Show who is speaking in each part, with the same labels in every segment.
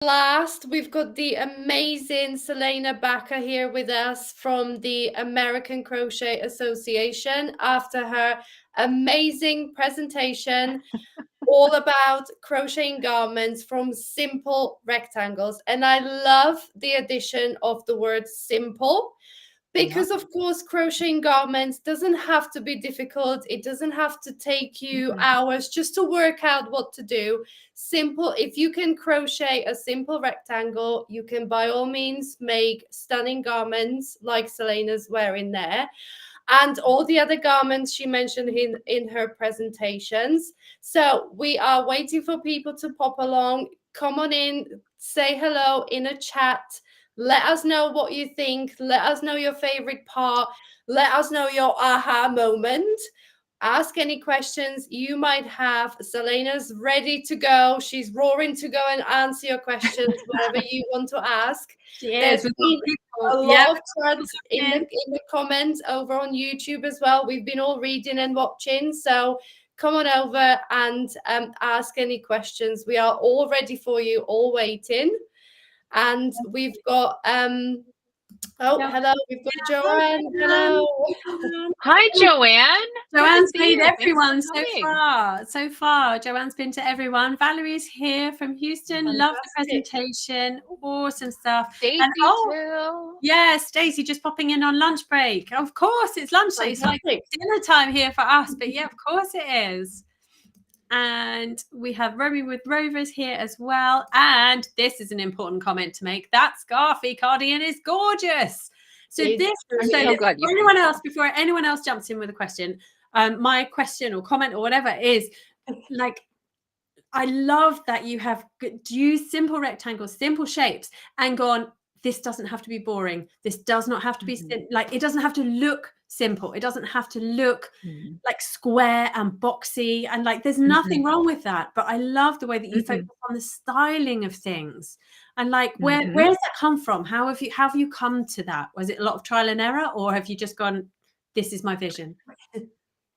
Speaker 1: last, we've got the amazing Salena Baca here with us from the American Crochet Association after her amazing presentation all about crocheting garments from simple rectangles. And I love the addition of the word simple. Because of course, crocheting garments doesn't have to be difficult. It doesn't have to take you hours just to work out what to do. Simple. If you can crochet a simple rectangle, you can by all means make stunning garments like Selena's wearing there. And all the other garments she mentioned in her presentations. So we are waiting for people to pop along. Come on in, say hello in a chat. Let us know what you think. Let us know your favorite part. Let us know your aha moment. Ask any questions you might have. Selena's ready to go. She's roaring to go and answer your questions, whatever you want to ask.
Speaker 2: She is.
Speaker 1: There's been a lot of chats in the comments over on YouTube as well. We've been all reading and watching. So come on over and ask any questions. We are all ready for you, all waiting. And we've got hello, we've got Joanne. Hello.
Speaker 3: Hi, Joanne.
Speaker 2: Joanne's made everyone so far. Joanne's been to everyone. Valerie's here from Houston.
Speaker 1: Fantastic.
Speaker 2: Love the presentation. Awesome stuff.
Speaker 3: Stacey too.
Speaker 2: Yeah, Stacey just popping in on lunch break. Of course, it's lunch. It's like dinner time here for us, but yeah, of course it is. And we have Romy with Rovers here as well. And this is an important comment to make. That scarfy cardigan is gorgeous. So before anyone else jumps in with a question, my question or comment or whatever is like, I love that you have used simple rectangles, simple shapes, and gone, this doesn't have to be boring. This does not have to be like, it doesn't have to look simple. It doesn't have to look like square and boxy, and like there's nothing wrong with that. But I love the way that you focus on the styling of things. And like where does that come from? How have you come to that? Was it a lot of trial and error, or have you just gone, this is my vision?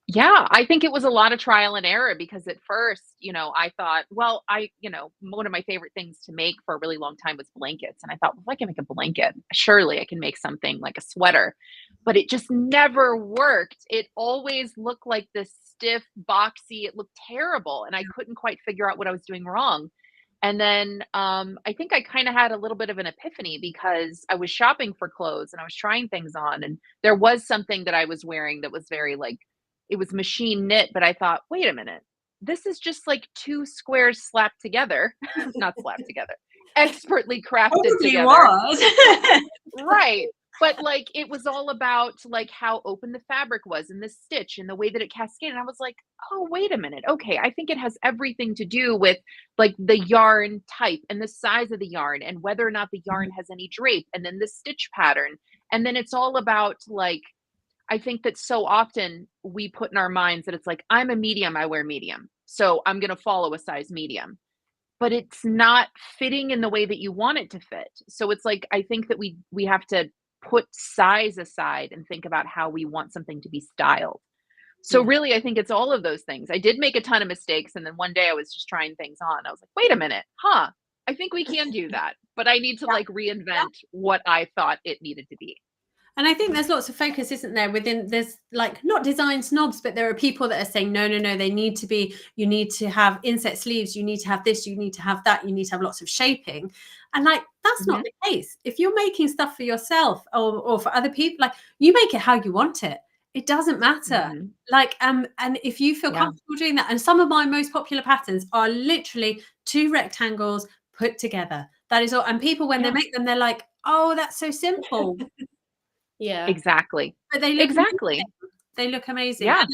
Speaker 3: Yeah, I think it was a lot of trial and error, because at first, I thought, well, one of my favorite things to make for a really long time was blankets. And I thought, well, if I can make a blanket, surely I can make something like a sweater. But it just never worked. It always looked like this stiff, boxy, it looked terrible. And I couldn't quite figure out what I was doing wrong. And then I think I kind of had a little bit of an epiphany, because I was shopping for clothes and I was trying things on. And there was something that I was wearing that was very like, it was machine knit, but I thought, wait a minute, this is just like two squares slapped together, not slapped together, expertly crafted together. Right. But like, it was all about like how open the fabric was and the stitch and the way that it cascaded. And I was like, oh, wait a minute. Okay. I think it has everything to do with like the yarn type and the size of the yarn and whether or not the yarn has any drape, and then the stitch pattern. And then it's all about like, I think that so often we put in our minds that it's like, I'm a medium, I wear medium, so I'm going to follow a size medium, but it's not fitting in the way that you want it to fit. So it's like, I think that we have to put size aside and think about how we want something to be styled. So really, I think it's all of those things. I did make a ton of mistakes. And then one day I was just trying things on. I was like, wait a minute, I think we can do that, but I need to like reinvent what I thought it needed to be.
Speaker 2: And I think there's lots of focus, isn't there? There's like not design snobs, but there are people that are saying, no, they need to be, you need to have inset sleeves, you need to have this, you need to have that, you need to have lots of shaping. And like, that's not the case. If you're making stuff for yourself or for other people, like you make it how you want it. It doesn't matter. Like, and if you feel comfortable doing that, and some of my most popular patterns are literally two rectangles put together. That is all. And people, when they make them, they're like, oh, that's so simple.
Speaker 1: Yeah,
Speaker 3: exactly.
Speaker 2: But they look
Speaker 3: amazing.
Speaker 2: They look amazing.
Speaker 3: Yeah.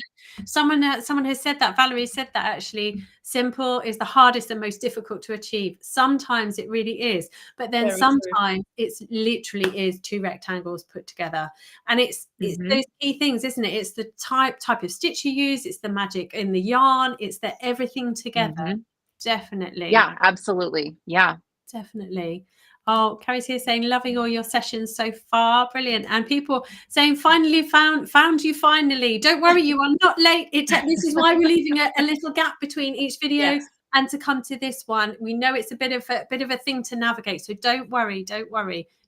Speaker 2: Someone has said that. Valerie said that actually. Simple is the hardest and most difficult to achieve. Sometimes it really is, but then sometimes it's literally is two rectangles put together, and it's those key things, isn't it? It's the type of stitch you use. It's the magic in the yarn. It's the everything together. Definitely.
Speaker 3: Yeah, absolutely. Yeah,
Speaker 2: definitely. Oh, Carrie's here saying, loving all your sessions so far. Brilliant. And people saying, finally found you finally. Don't worry, you are not late. This is why we're leaving a little gap between each video. and to come to this one. We know it's a bit of a thing to navigate, so don't worry.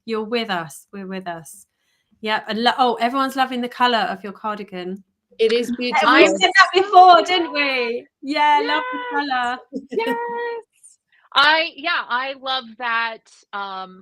Speaker 2: You're with us. We're with us. Yeah. Oh, everyone's loving the color of your cardigan.
Speaker 1: It is beautiful.
Speaker 2: We said that before, didn't we? Yeah, love the color.
Speaker 3: Yes. I love that.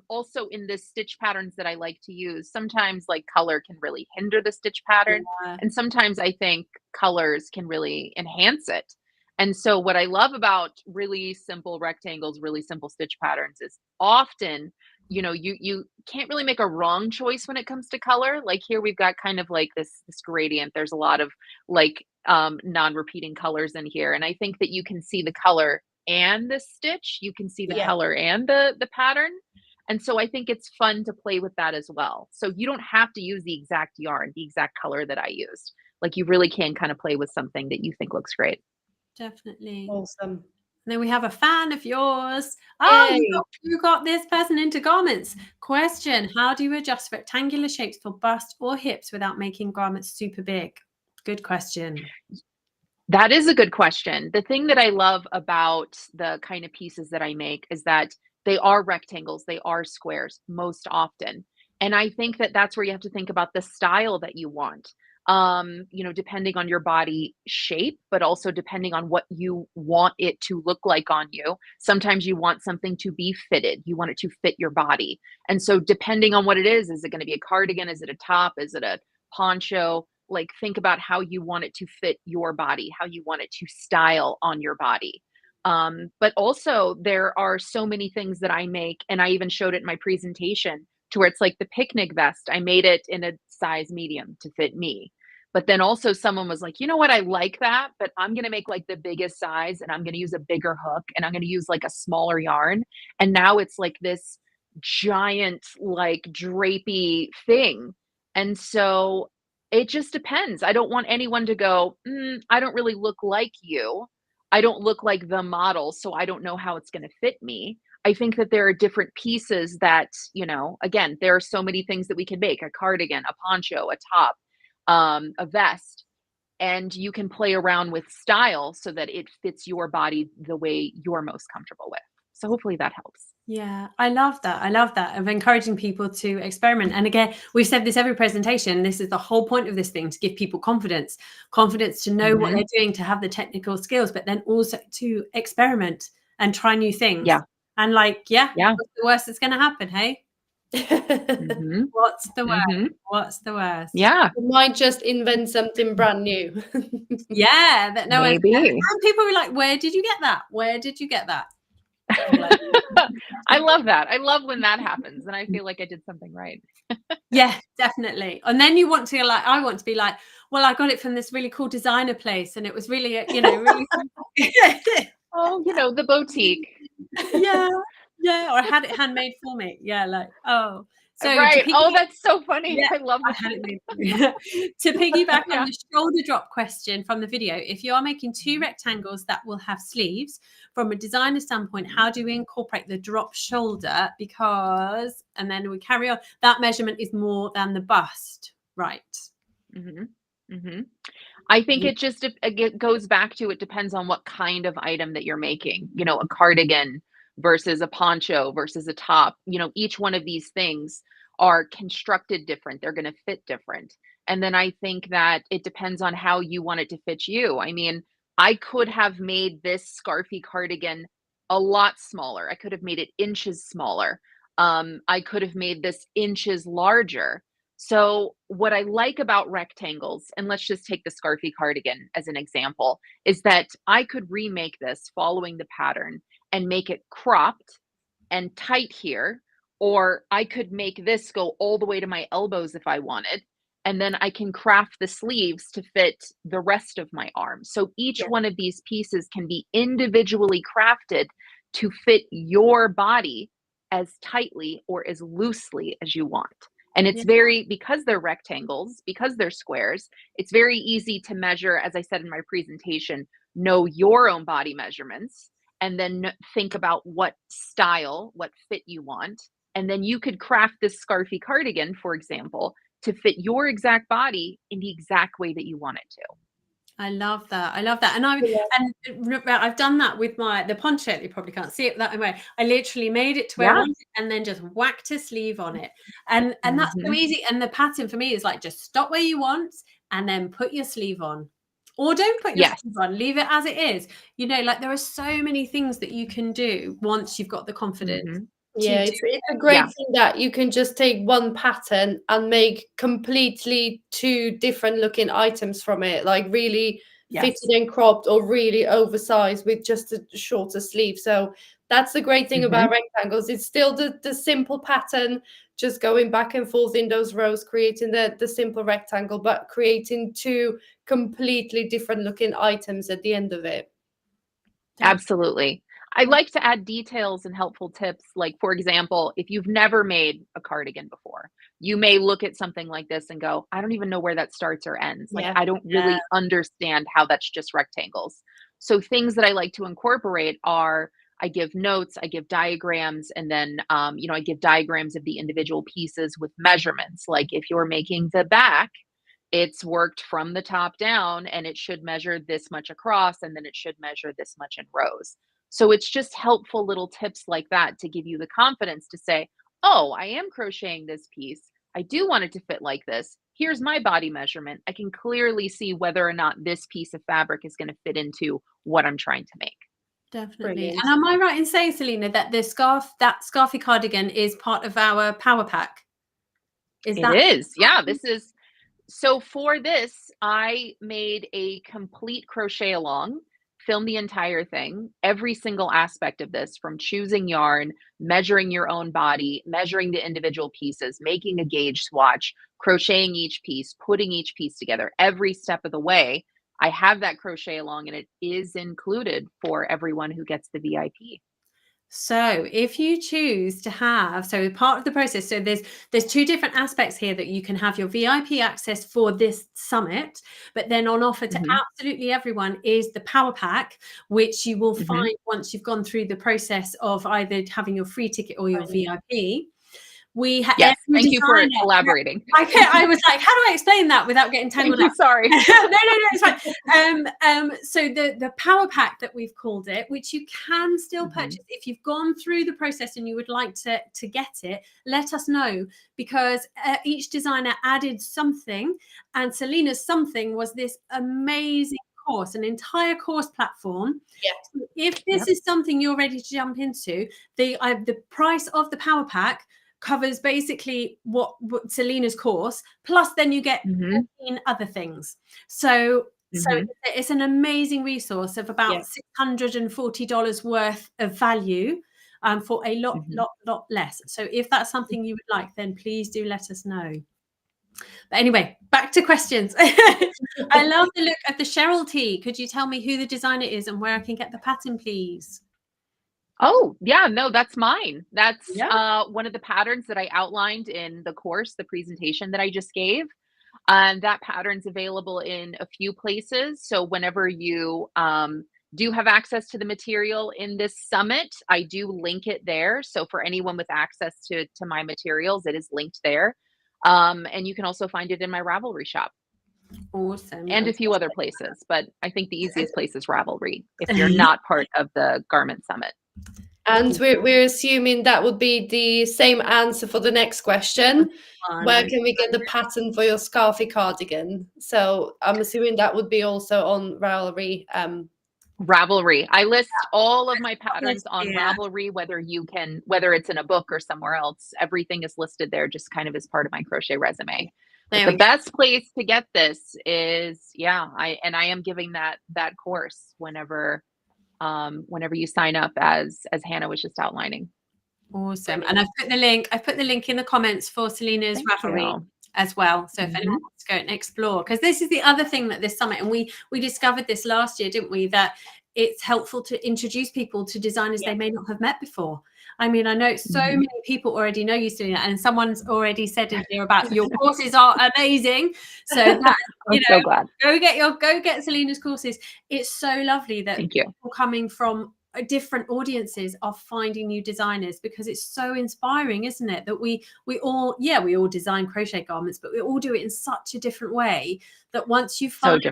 Speaker 3: Also in the stitch patterns that I like to use, sometimes like color can really hinder the stitch pattern.
Speaker 2: Yeah.
Speaker 3: And sometimes I think colors can really enhance it. And so what I love about really simple rectangles, really simple stitch patterns is often, you can't really make a wrong choice when it comes to color. Like here we've got kind of like this gradient. There's a lot of like non-repeating colors in here. And I think that you can see the color and the stitch, you can see the color and the pattern. And so I think it's fun to play with that as well. So you don't have to use the exact yarn, the exact color that I used. Like you really can kind of play with something that you think looks great.
Speaker 2: Definitely.
Speaker 1: Awesome.
Speaker 2: And then we have a fan of yours. Oh, you got this person into garments. Question: how do you adjust rectangular shapes for bust or hips without making garments super big? Good question.
Speaker 3: That is a good question. The thing that I love about the kind of pieces that I make is that they are rectangles, they are squares most often. And I think that that's where you have to think about the style that you want. Depending on your body shape, but also depending on what you want it to look like on you. Sometimes you want something to be fitted. You want it to fit your body. And so depending on what it is it going to be a cardigan? Is it a top? Is it a poncho? Like think about how you want it to fit your body, how you want it to style on your body. But also there are so many things that I make, and I even showed it in my presentation to where it's like the picnic vest. I made it in a size medium to fit me. But then also someone was like, you know what? I like that, but I'm going to make like the biggest size and I'm going to use a bigger hook and I'm going to use like a smaller yarn. And now it's like this giant, like drapey thing. And so it just depends. I don't want anyone to go, I don't really look like you. I don't look like the model, so I don't know how it's going to fit me. I think that there are different pieces that, again, there are so many things that we can make: a cardigan, a poncho, a top, a vest, and you can play around with style so that it fits your body the way you're most comfortable with. So hopefully that helps.
Speaker 2: Yeah, I love that of encouraging people to experiment. And again, we've said this every presentation. This is the whole point of this thing, to give people confidence to know what they're doing, to have the technical skills, but then also to experiment and try new things.
Speaker 3: Yeah.
Speaker 2: And what's the worst that's going to happen? Hey, what's the worst? What's the worst?
Speaker 3: Yeah,
Speaker 1: you might just invent something brand new.
Speaker 2: Yeah, that no
Speaker 3: maybe.
Speaker 2: And people were like, where did you get that? Where did you get that?
Speaker 3: I love that. I love when that happens and I feel like I did something right.
Speaker 2: Yeah, definitely. And then you want to I want to be like, well, I got it from this really cool designer place and it was really, really
Speaker 3: Oh, the boutique.
Speaker 2: Yeah. Or I had it handmade for me. Yeah, so
Speaker 3: right. Oh, that's so funny.
Speaker 2: Yeah,
Speaker 3: I love
Speaker 2: I had it made. To piggyback on the shoulder drop question from the video, if you are making 2 rectangles that will have sleeves, from a designer standpoint, how do we incorporate the drop shoulder? Because, and then we carry on, that measurement is more than the bust, right?
Speaker 3: I think it goes back to, it depends on what kind of item that you're making. A cardigan versus a poncho versus a top. Each one of these things are constructed different. They're going to fit different. And then I think that it depends on how you want it to fit you. I mean, I could have made this scarfy cardigan a lot smaller. I could have made it inches smaller. I could have made this inches larger. So what I like about rectangles, and let's just take the scarfy cardigan as an example, is that I could remake this following the pattern and make it cropped and tight here, or I could make this go all the way to my elbows if I wanted, and then I can craft the sleeves to fit the rest of my arm. So each one of these pieces can be individually crafted to fit your body as tightly or as loosely as you want. And it's because they're rectangles, because they're squares, it's very easy to measure, as I said in my presentation, know your own body measurements, and then think about what style, what fit you want. And then you could craft this scarfy cardigan, for example, to fit your exact body in the exact way that you want it to.
Speaker 2: I love that. I love that. And I've done that with the poncho. You probably can't see it that way. I literally made it to where I wanted and then just whacked a sleeve on it. And that's so easy. And the pattern for me is like, just stop where you want and then put your sleeve on. Or don't put your sleeve on, leave it as it is. You know, like there are so many things that you can do once you've got the confidence.
Speaker 1: Yeah, it's a great thing that you can just take one pattern and make completely two different looking items from it, like really fitted and cropped or really oversized with just a shorter sleeve. So that's the great thing about rectangles. It's still the simple pattern, just going back and forth in those rows, creating the simple rectangle, but creating two completely different looking items at the end of it.
Speaker 3: Absolutely. I like to add details and helpful tips. Like, for example, if you've never made a cardigan before, you may look at something like this and go, I don't even know where that starts or ends. Like, I don't really understand how that's just rectangles. So things that I like to incorporate are, I give notes, I give diagrams, and then, you know, I give diagrams of the individual pieces with measurements. Like if you're making the back, it's worked from the top down and it should measure this much across, and then it should measure this much in rows. So it's just helpful little tips like that to give you the confidence to say, oh, I am crocheting this piece. I do want it to fit like this. Here's my body measurement. I can clearly see whether or not this piece of fabric is going to fit into what I'm trying to make.
Speaker 2: Definitely. Brilliant. And am I right in saying, Salena, that that scarfy cardigan is part of our power pack?
Speaker 3: It is. Yeah, this is. So for this, I made a complete crochet along, filmed the entire thing, every single aspect of this, from choosing yarn, measuring your own body, measuring the individual pieces, making a gauge swatch, crocheting each piece, putting each piece together, every step of the way. I have that crochet along, and it is included for everyone who gets the VIP.
Speaker 2: So if you choose to have, so part of the process, so there's two different aspects here that you can have your VIP access for this summit, but then on offer to absolutely everyone is the power pack, which you will find once you've gone through the process of either having your free ticket or your VIP.
Speaker 3: Yes, thank you for elaborating.
Speaker 2: I was like, how do I explain that without getting tangled up?
Speaker 3: Sorry.
Speaker 2: No, it's fine. So the power pack that we've called it, which you can still purchase if you've gone through the process and you would like to get it, let us know, because each designer added something, and Salena's something was this amazing course, an entire course platform. So if this is something you're ready to jump into, the price of the power pack covers basically what Salena's course, plus then you get 14 other things. So it's an amazing resource of about $640 worth of value for a lot less. So if that's something you would like, then please do let us know. But anyway, back to questions. I love the look of the Cheryl tee. Could you tell me who the designer is and where I can get the pattern, please?
Speaker 3: Oh, yeah, no, that's mine. That's one of the patterns that I outlined in the course, the presentation that I just gave. And that pattern's available in a few places. So whenever you do have access to the material in this summit, I do link it there. So for anyone with access to my materials, it is linked there. And you can also find it in my Ravelry shop.
Speaker 2: Awesome.
Speaker 3: And a few other places, but I think the easiest place is Ravelry if you're not part of the Garment Summit.
Speaker 1: And we're assuming that would be the same answer for the next question. Where can we get the pattern for your scarfy cardigan? So I'm assuming that would be also on Ravelry.
Speaker 3: Ravelry. I list all of my patterns on Ravelry, whether it's in a book or somewhere else. Everything is listed there, just kind of as part of my crochet resume. The best place to get this is, I am giving that course whenever you sign up, as Hannah was just outlining.
Speaker 2: Awesome. And I've put the link in the comments for Salena's Ravelry as well. So if anyone wants to go and explore, because this is the other thing that this summit, and we discovered this last year, didn't we, that it's helpful to introduce people to designers they may not have met before. I mean, I know so many people already know you, Salena, and someone's already said in here about your courses are amazing. So that,
Speaker 3: so glad.
Speaker 2: go get Salena's courses. It's so lovely that people coming from different audiences are finding new designers, because it's so inspiring, isn't it, that we all design crochet garments, but we all do it in such a different way, that once you find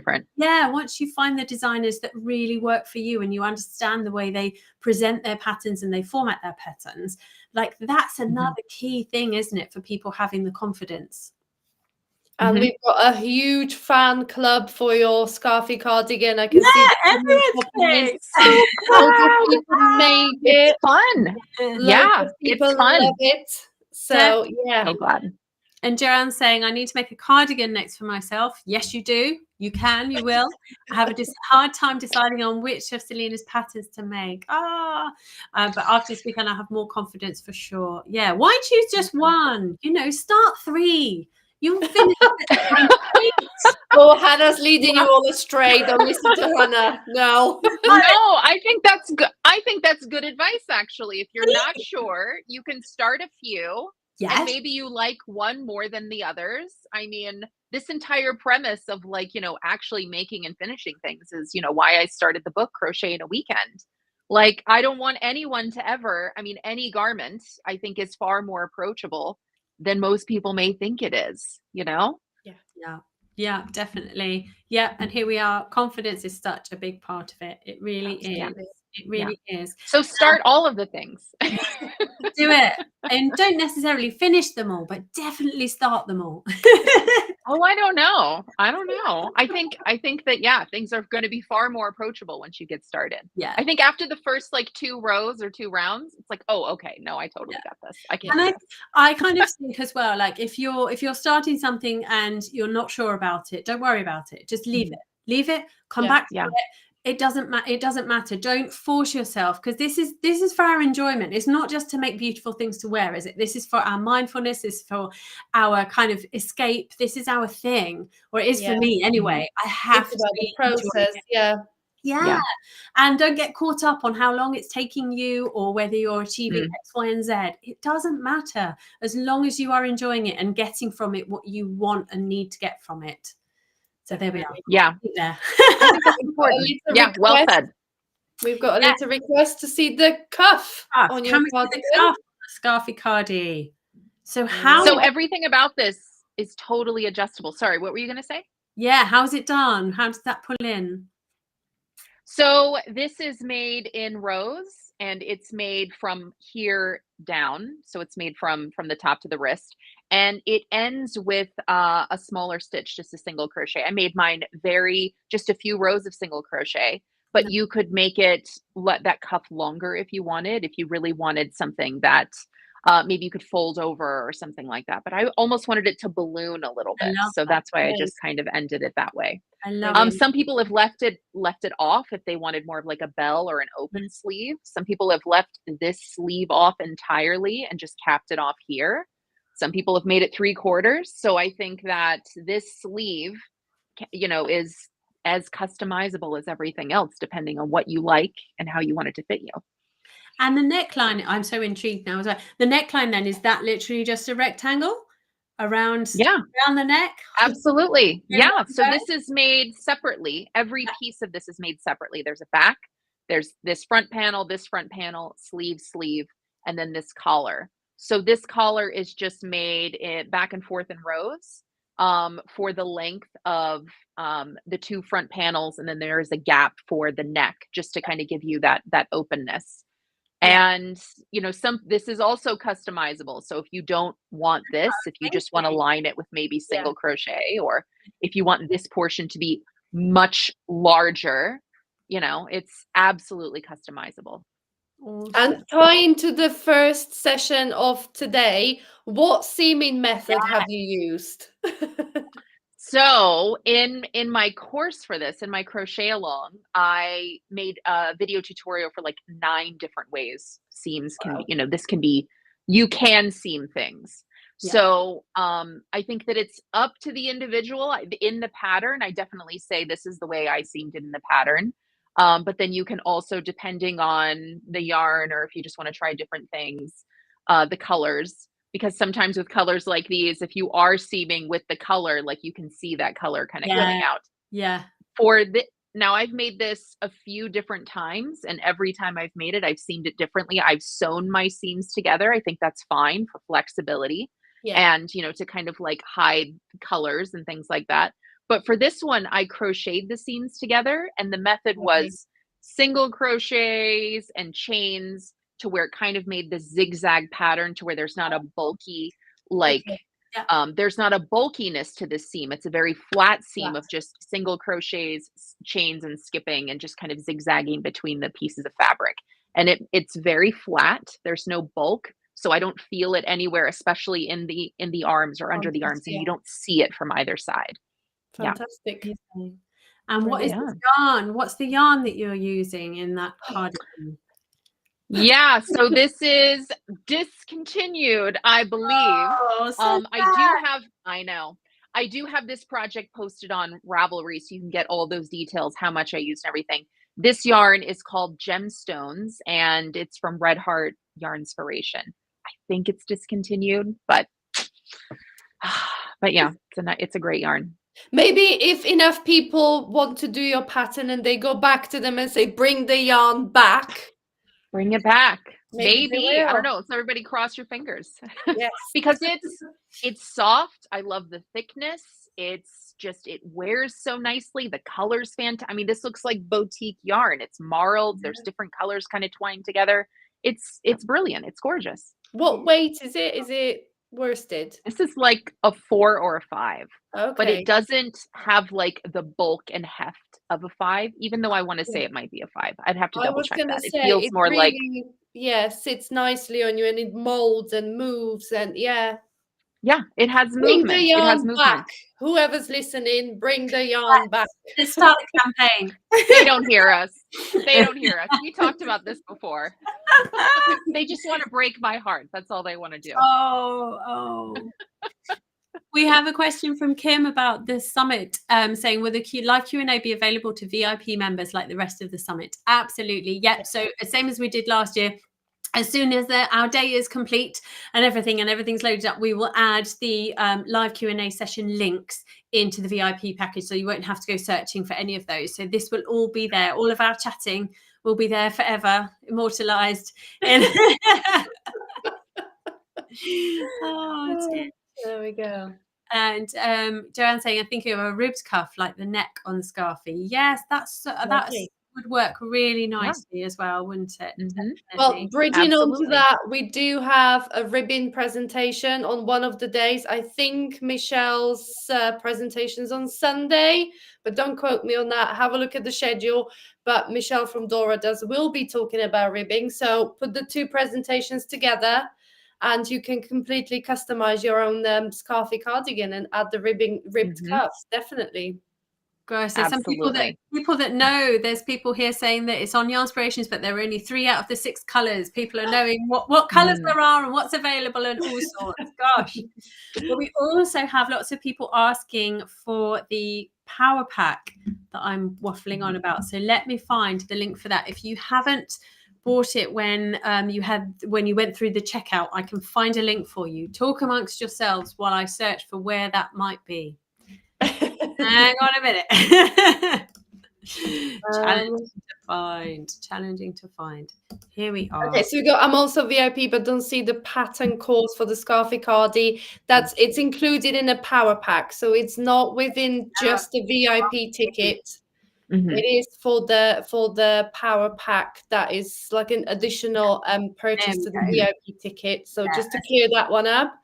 Speaker 2: once you find the designers that really work for you, and you understand the way they present their patterns and they format their patterns, like that's another key thing, isn't it, for people having the confidence.
Speaker 1: And we've got a huge fan club for your scarfy cardigan. I can see
Speaker 2: everyone's
Speaker 1: people made it.
Speaker 3: It's fun. It's fun.
Speaker 1: Love it. So
Speaker 3: so glad.
Speaker 2: And Joanne's saying, I need to make a cardigan next for myself. Yes, you do. You can. You will. I have a hard time deciding on which of Selena's patterns to make. But after this weekend, I have more confidence for sure. Yeah. Why choose just one? Start 3. You'll finish it.
Speaker 1: Oh, Hannah's leading you all astray. Don't listen to Hannah. No.
Speaker 3: I think that's good. I think that's good advice, actually. If you're not sure, you can start a few. Yes. And maybe you like one more than the others. I mean, this entire premise of actually making and finishing things is, why I started the book Crochet in a Weekend. Like, I don't want anyone to ever, any garment I think is far more approachable than most people may think it is,
Speaker 2: Yeah, definitely. Yeah. And here we are. Confidence is such a big part of it. It really is. It really is.
Speaker 3: So start all of the things.
Speaker 2: Do it. And don't necessarily finish them all, but definitely start them all.
Speaker 3: Oh, I don't know. I think that, things are going to be far more approachable once you get started.
Speaker 2: Yeah.
Speaker 3: I think after the first 2 rows or 2 rounds, it's like, oh, okay. No, I totally got this. I can't.
Speaker 2: And I kind of think as well, like if you're starting something and you're not sure about it, don't worry about it. Just leave it. Leave it. Come back to it. It doesn't matter. Don't force yourself, because this is for our enjoyment. It's not just to make beautiful things to wear, is it? This is for our mindfulness. This is for our kind of escape. This is our thing, or it is for me anyway. I have to
Speaker 1: the process.
Speaker 2: Yeah. And don't get caught up on how long it's taking you, or whether you're achieving X, Y, and Z. It doesn't matter, as long as you are enjoying it and getting from it what you want and need to get from it. So there we are.
Speaker 3: Yeah.
Speaker 2: There.
Speaker 3: Well said.
Speaker 1: We've got a little request to see the cuff on your cardigan.
Speaker 2: Scarfy cardi. So
Speaker 3: everything about this is totally adjustable. Sorry, what were you going to say?
Speaker 2: Yeah. How's it done? How does that pull in?
Speaker 3: So this is made in rows, and it's made from here down. So it's made from the top to the wrist. And it ends with a smaller stitch, just a single crochet. I made mine just a few rows of single crochet, but you could make it, let that cuff longer if you wanted, if you really wanted something that maybe you could fold over or something like that. But I almost wanted it to balloon a little bit. So that's why I just kind of ended it that way.
Speaker 2: I love it.
Speaker 3: Some people have left it off if they wanted more of like a bell or an open sleeve. Some people have left this sleeve off entirely and just capped it off here. Some people have made it 3/4. So I think that this sleeve, is as customizable as everything else, depending on what you like and how you want it to fit you.
Speaker 2: And the neckline, I'm so intrigued now as well. The neckline then, is that literally just a rectangle around the neck?
Speaker 3: Absolutely. Yeah. So this is made separately. Every piece of this is made separately. There's a back, there's this front panel, sleeve, and then this collar. So this collar is just made back and forth in rows for the length of the 2 front panels. And then there's a gap for the neck, just to kind of give you that openness. And, this is also customizable. So if you don't want this, if you just want to line it with maybe single crochet, or if you want this portion to be much larger, it's absolutely customizable.
Speaker 1: And tying to the first session of today, what seaming method have you used?
Speaker 3: So in my course for this, in my crochet along, I made a video tutorial for 9 different ways seams can be, you can seam things. Yeah. So I think that it's up to the individual. In the pattern, I definitely say this is the way I seamed it in the pattern. But then you can also, depending on the yarn, or if you just want to try different things, the colors, because sometimes with colors like these, if you are seaming with the color, you can see that color kind of coming out.
Speaker 2: Yeah.
Speaker 3: For Now I've made this a few different times, and every time I've made it, I've seamed it differently. I've sewn my seams together. I think that's fine for flexibility
Speaker 1: Yeah.
Speaker 3: and, to kind of like hide colors and things like that. But for this one, I crocheted the seams together, and the method
Speaker 1: Okay.
Speaker 3: was single crochets and chains to where it kind of made the zigzag pattern to where there's not a bulky, like,
Speaker 1: Okay.
Speaker 3: there's not a bulkiness to this seam. It's a very flat seam
Speaker 1: Flat.
Speaker 3: of just single crochets, chains, and skipping, and just kind of zigzagging between the pieces of fabric. And it's very flat. There's no bulk, so I don't feel it anywhere, especially in the arms or under the arms, and
Speaker 1: Yeah.
Speaker 3: you don't see it from either side. Yeah.
Speaker 1: Fantastic.
Speaker 2: And what is
Speaker 3: Brilliant.
Speaker 2: the yarn? What's the yarn that you're using in that cardigan?
Speaker 3: Yeah, so this is discontinued, I believe.
Speaker 2: Oh, so
Speaker 3: I do have this project posted on Ravelry, so you can get all those details, how much I used and everything. This yarn is called Gemstones, and it's from Red Heart Yarnspiration. I think it's discontinued, but yeah, it's a great yarn.
Speaker 1: Maybe if enough people want to do your pattern and they go back to them and say, bring the yarn back.
Speaker 3: Bring it back.
Speaker 1: Maybe
Speaker 3: I don't know. So everybody cross your fingers.
Speaker 1: Yes.
Speaker 3: Because it's soft. I love the thickness. It's just, it wears so nicely. The color's fantastic. I mean, this looks like boutique yarn. It's marled. There's different colors kind of twined together. It's brilliant. It's gorgeous.
Speaker 1: What weight is it? Is it worsted?
Speaker 3: This is like a 4 or a 5.
Speaker 1: Okay.
Speaker 3: But it doesn't have like the bulk and heft of a 5, even though I want to say it might be a 5. I'd have to double check that. It feels more
Speaker 1: really,
Speaker 3: like,
Speaker 1: sits nicely on you, and it molds and moves, and
Speaker 3: yeah, it has
Speaker 1: bring
Speaker 3: movement.
Speaker 1: the yarn
Speaker 3: It has movement.
Speaker 1: back. Whoever's listening, bring the yarn back.
Speaker 2: Let's start the campaign.
Speaker 3: They don't hear us. They don't hear us. We talked about this before. They just want to break my heart. That's all they want to do.
Speaker 2: Oh. We have a question from Kim about the summit, saying, will the live Q&A be available to VIP members like the rest of the summit? Absolutely. Yep. So same as we did last year. As soon as our day is complete and everything's loaded up, we will add the live Q&A session links into the VIP package, so you won't have to go searching for any of those. So this will all be there. All of our chatting will be there forever, immortalized.
Speaker 1: There we go.
Speaker 2: And Joanne saying, I think of a ribbed cuff like the neck on the scarfie. Yes, that's would work really nicely as well, wouldn't it?
Speaker 3: Mm-hmm.
Speaker 1: Well, bridging on to that, we do have a ribbon presentation on one of the days. I think Michelle's presentation's on Sunday, but don't quote me on that. Have a look at the schedule. But Michelle from Dora will be talking about ribbing. So put the two presentations together, and you can completely customize your own scarfy cardigan and add the ribbed cuffs. Definitely.
Speaker 2: Gosh, there's some people that know. There's people here saying that it's on Yarnspirations, but there are only 3 out of the 6 colors. People are knowing what colors there are and what's available and all sorts. Gosh. But we also have lots of people asking for the power pack that I'm waffling on about. So let me find the link for that. If you haven't bought it when you went through the checkout, I can find a link for you. Talk amongst yourselves while I search for where that might be. Hang on a minute. Challenging to find. Here we are.
Speaker 1: Okay, so we go. I'm also VIP, but don't see the pattern course for the scarfy cardi. It's included in a power pack, so it's not within just the VIP ticket. It is for the power pack. That is like an additional purchase to the VIP ticket. So just to clear that one up.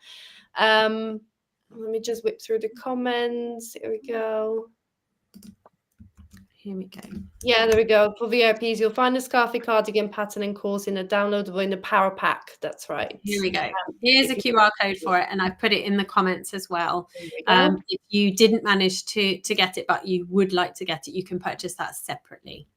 Speaker 1: Let me just whip through the comments. Here we go. Yeah, there we go. For VIPs, you'll find the scarfy cardigan pattern and course in a downloadable in the power pack. That's right.
Speaker 2: Here we go. Here's a QR code for it, and I've put it in the comments as well. If you didn't manage to get it, but you would like to get it, you can purchase that separately.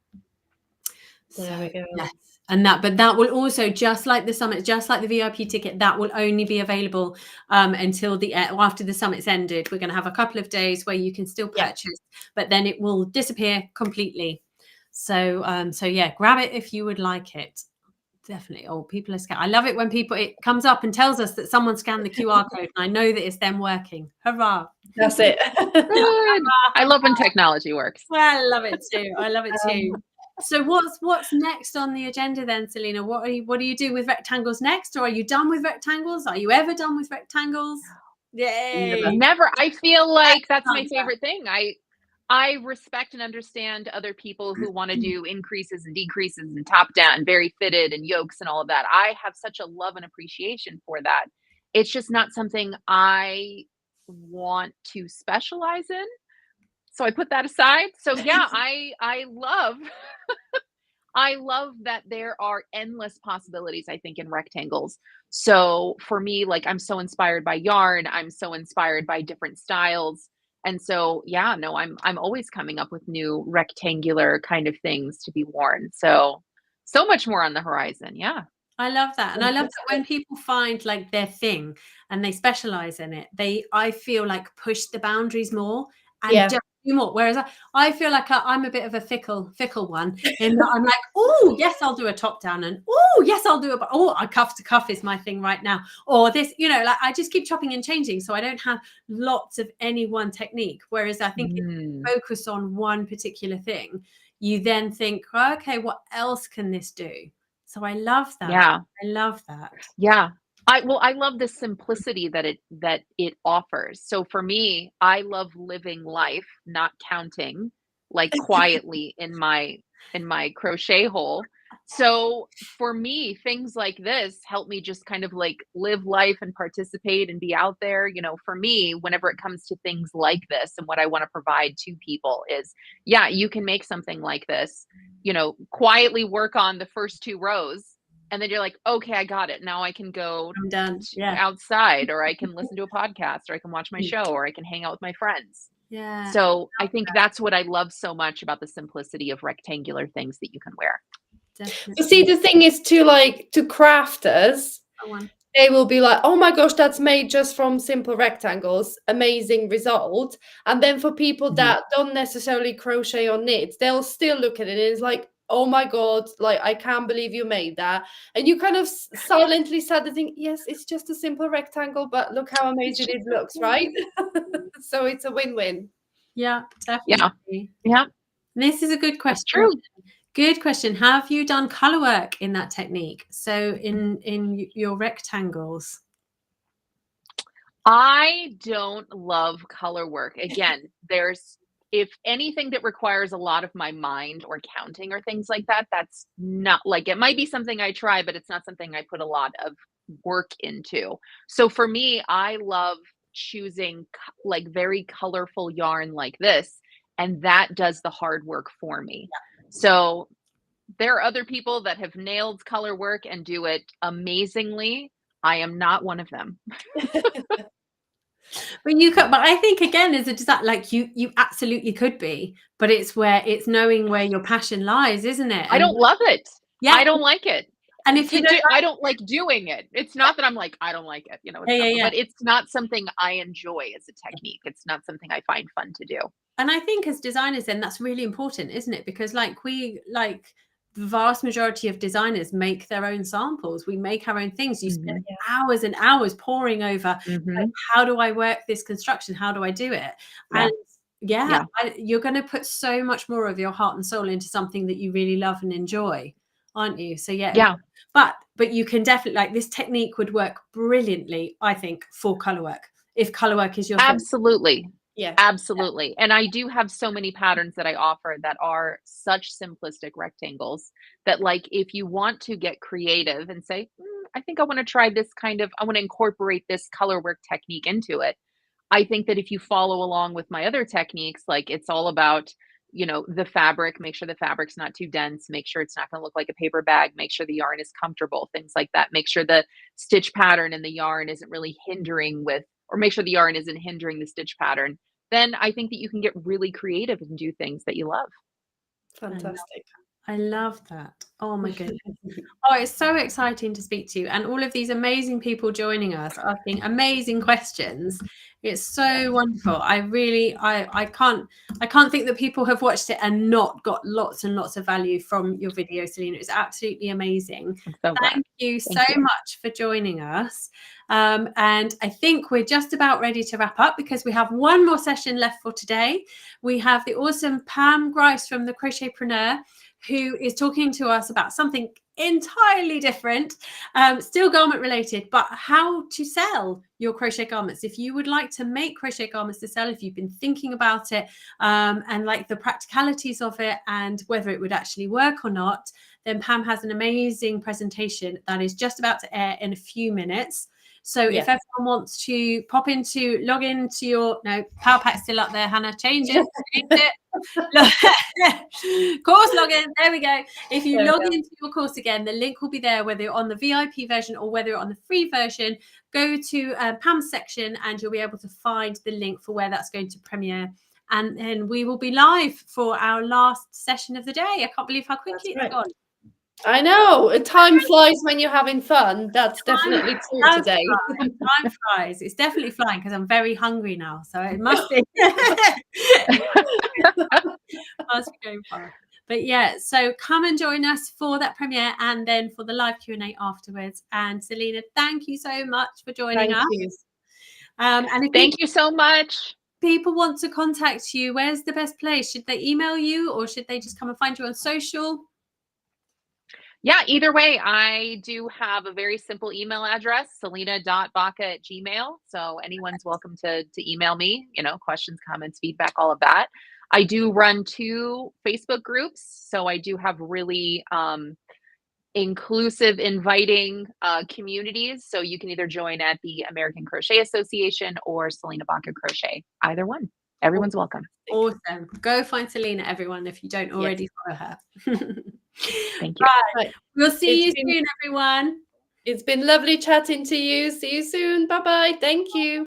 Speaker 1: There we go.
Speaker 2: Yes. But that will also, just like the summit, just like the VIP ticket, that will only be available until after the summit's ended. We're going to have a couple of days where you can still purchase, but then it will disappear completely. So grab it if you would like it. Definitely. Oh, people are scared. I love it when it comes up and tells us that someone scanned the QR code, and I know that it's them working. Hurrah!
Speaker 1: That's it.
Speaker 3: Good. I love when technology works.
Speaker 2: Well, I love it too. I love it too. So what's next on the agenda then, Salena? What are you doing with rectangles next? Or are you done with rectangles? Are you ever done with rectangles? Yay.
Speaker 3: Never. I feel like that's my favorite thing. I respect and understand other people who want to do increases and decreases and top down, very fitted and yokes and all of that. I have such a love and appreciation for that. It's just not something I want to specialize in. So I put that aside. So yeah, I love I love that there are endless possibilities, I think, in rectangles. So for me, like I'm so inspired by yarn, I'm so inspired by different styles. And so yeah, no, I'm always coming up with new rectangular kind of things to be worn. So so much more on the horizon. Yeah.
Speaker 2: I love that. And I love that when people find like their thing and they specialize in it, I feel like push the boundaries more and just do more. Whereas I feel like I'm a bit of a fickle one. And I'm like, oh, yes, I'll do a top down. And oh, yes, I'll do a cuff to cuff is my thing right now. Or this, like I just keep chopping and changing. So I don't have lots of any one technique. Whereas I think if you focus on one particular thing, you then think, okay, what else can this do? So I love that.
Speaker 3: Yeah.
Speaker 2: I love that.
Speaker 3: Yeah. I love the simplicity that it offers. So for me, I love living life, not counting, like quietly in my crochet hole. So for me, things like this help me just kind of like live life and participate and be out there. For me, whenever it comes to things like this and what I want to provide to people is, yeah, you can make something like this, quietly work on the first 2 rows. And then you're like, okay, I got it. Now I can go
Speaker 2: I'm done.
Speaker 3: outside, or I can listen to a podcast, or I can watch my show, or I can hang out with my friends.
Speaker 2: Yeah.
Speaker 3: So I think that's what I love so much about the simplicity of rectangular things that you can wear.
Speaker 2: Definitely.
Speaker 1: But see, the thing is to crafters, they will be like, oh my gosh, that's made just from simple rectangles. Amazing result. And then for people that don't necessarily crochet or knit, they'll still look at it and it's like, oh my God, like, I can't believe you made that. And you kind of silently start to think, yes, it's just a simple rectangle, but look how amazing it looks, right? So it's a win-win.
Speaker 2: Yeah, definitely.
Speaker 3: Yeah.
Speaker 2: This is a good question.
Speaker 3: That's true.
Speaker 2: Good question. Have you done color work in that technique? So in your rectangles?
Speaker 3: I don't love color work. Again, if anything that requires a lot of my mind or counting or things like that, that's not like, it might be something I try, but it's not something I put a lot of work into. So for me, I love choosing like very colorful yarn like this, and that does the hard work for me. So there are other people that have nailed color work and do it amazingly. I am not one of them.
Speaker 2: But I think again, as a designer, like you absolutely could be, but it's knowing where your passion lies, isn't it?
Speaker 3: I don't love it.
Speaker 2: Yeah,
Speaker 3: I don't like it.
Speaker 2: And if
Speaker 3: I don't like doing it. It's not that I'm like, I don't like it, but it's not something I enjoy as a technique. It's not something I find fun to do.
Speaker 2: And I think as designers, then that's really important, isn't it? Because the vast majority of designers make their own samples. We make our own things. You spend hours and hours poring over, like, how do I work this construction? How do I do it? And you're going to put so much more of your heart and soul into something that you really love and enjoy, aren't you? So but you can definitely, like, this technique would work brilliantly, I think, for color work, if color work is your
Speaker 3: absolutely. Yeah, absolutely. And I do have so many patterns that I offer that are such simplistic rectangles that, like, if you want to get creative and say, I think I want to try this I want to incorporate this color work technique into it. I think that if you follow along with my other techniques, like, it's all about, the fabric, make sure the fabric's not too dense, make sure it's not going to look like a paper bag, make sure the yarn is comfortable, things like that. Make sure the stitch pattern in the yarn isn't really make sure the yarn isn't hindering the stitch pattern. Then I think that you can get really creative and do things that you love.
Speaker 1: Fantastic.
Speaker 2: I love that. Oh my goodness. Oh, it's so exciting to speak to you and all of these amazing people joining us, asking amazing questions. It's so wonderful. I can't think that people have watched it and not got lots and lots of value from your video, Salena. It's absolutely amazing.
Speaker 3: I'm so glad.
Speaker 2: Thank you so much for joining us. And I think we're just about ready to wrap up because we have one more session left for today. We have the awesome Pam Grice from the Crochetpreneur, who is talking to us about something entirely different, still garment related, but how to sell your crochet garments. If you would like to make crochet garments to sell, if you've been thinking about it, and like the practicalities of it and whether it would actually work or not, then Pam has an amazing presentation that is just about to air in a few minutes. So if everyone wants to log into your, no, Power Pack's still up there, Hannah, change it. Course login, there we go. If you log into your course again, the link will be there, whether you're on the VIP version or whether you're on the free version. Go to Pam's section and you'll be able to find the link for where that's going to premiere. And then we will be live for our last session of the day. I can't believe how quickly it's gone.
Speaker 1: I know. Time flies when you're having fun. That's definitely true today.
Speaker 2: Time flies. It's definitely flying because I'm very hungry now. So it must be. Must be going far. But yeah, so come and join us for that premiere and then for the live Q&A afterwards. And Salena, thank you so much for joining us. And
Speaker 3: thank you so much.
Speaker 2: People want to contact you, where's the best place? Should they email you or should they just come and find you on social?
Speaker 3: Yeah, either way, I do have a very simple email address, salena.baca@gmail.com. So anyone's welcome to email me, questions, comments, feedback, all of that. I do run 2 Facebook groups. So I do have really inclusive, inviting communities. So you can either join at the American Crochet Association or Salena Baca Crochet. Either one. Everyone's welcome.
Speaker 2: Awesome. Go find Salena, everyone, if you don't already follow her.
Speaker 3: Thank you.
Speaker 2: Right. We'll see you soon, everyone.
Speaker 1: It's been lovely chatting to you. See you soon. Bye-bye. Thank you.